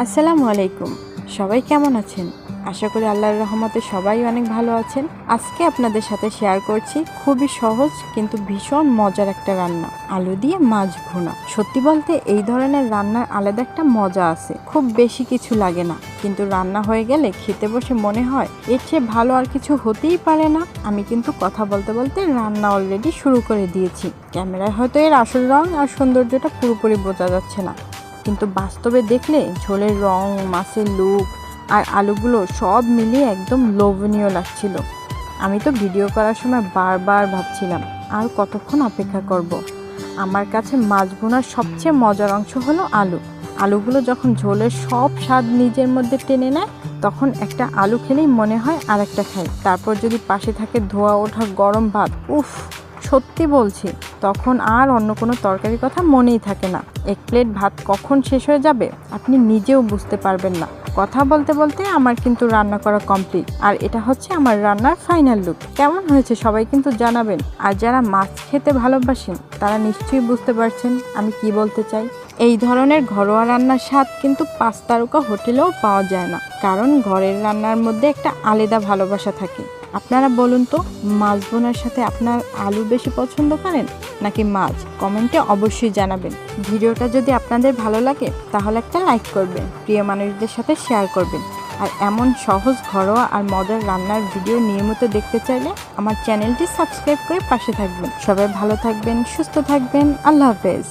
আসসালামু আলাইকুম। সবাই কেমন আছেন? আশা করি আল্লাহর রহমতে সবাই অনেক ভালো আছেন। আজকে আপনাদের সাথে শেয়ার করছি খুবই সহজ কিন্তু ভীষণ মজার একটা রান্না, আলু দিয়ে মাছ ভুনা। সত্যি বলতে এই ধরনের রান্নার আলাদা একটা মজা আছে। খুব বেশি কিছু লাগে না, কিন্তু রান্না হয়ে গেলে খেতে বসে মনে হয় এর চেয়ে ভালো আর কিছু হতেই পারে না। আমি কিন্তু কথা বলতে বলতে রান্না অলরেডি শুরু করে দিয়েছি। ক্যামেরায় হয়তো এর আসল রং আর সৌন্দর্যটা পুরোপুরি বোঝা যাচ্ছে না, কিন্তু বাস্তবে দেখলে ঝোলের রং, মাছের লুক আর আলুগুলো সব মিলিয়ে একদম লোভনীয় লাগছিল। আমি তো ভিডিও করার সময় বারবার ভাবছিলাম আর কতক্ষণ অপেক্ষা করব। আমার কাছে মাছ ভুনার সবচেয়ে মজার অংশ হলো আলুগুলো যখন ঝোলের সব স্বাদ নিজের মধ্যে টেনে নেয়, তখন একটা আলু খেলেই মনে হয় আর একটা খাই। তারপর যদি পাশে থাকে ধোয়া ওঠা গরম ভাত, উফ, সত্যি বলছি, তখন আর অন্য কোনো তরকারির কথা মনেই থাকে না। এক প্লেট ভাত কখন শেষ হয়ে যাবে আপনি নিজেও বুঝতে পারবেন না। কথা বলতে বলতে আমার কিন্তু রান্না করা কমপ্লিট, আর এটা হচ্ছে আমার রান্নার ফাইনাল লুক। কেমন হয়েছে সবাই কিন্তু জানাবেন। আর যারা মাছ খেতে ভালোবাসেন তারা নিশ্চয়ই বুঝতে পারছেন আমি কি বলতে চাই। এই ধরনের ঘরোয়া রান্নার স্বাদ কিন্তু 5 তারকা হোটেলেও পাওয়া যায় না, কারণ ঘরের রান্নার মধ্যে একটা আলাদা ভালোবাসা থাকে। আপনারা বলুন তো, মাছ ভুনার সাথে আপনার আলু বেশি পছন্দ করেন নাকি মাছ? কমেন্টে অবশ্যই জানাবেন। ভিডিওটা যদি আপনাদের ভালো লাগে তাহলে একটা লাইক করবেন, প্রিয় মানুষদের সাথে শেয়ার করবেন। আর এমন সহজ ঘরোয়া আর মজার রান্নার ভিডিও নিয়মিত দেখতে চাইলে আমার চ্যানেলটি সাবস্ক্রাইব করে পাশে থাকবেন। সবাই ভালো থাকবেন, সুস্থ থাকবেন। আল্লাহ হাফেজ।